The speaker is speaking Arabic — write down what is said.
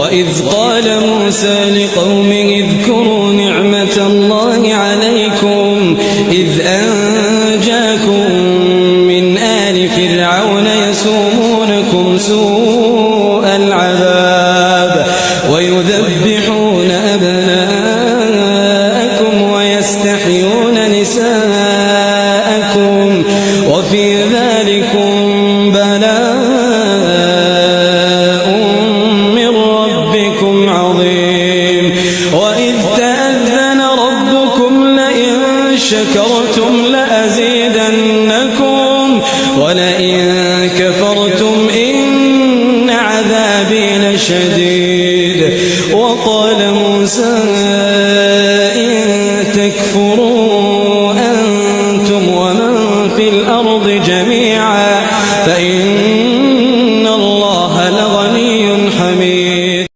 وإذ قال موسى لقومه اذكروا نعمة الله عليكم إذ أنجاكم من آل فرعون يسومونكم سوء العذاب ويذبحون أبناءكم ويستحيون نساءكم وفي ذلكم بلاء من ربكم عظيم وإذ تأذن ربكم لئن شكرتم لأزيدنكم ولئن كفرتم إن عذابي لشديد وقال موسى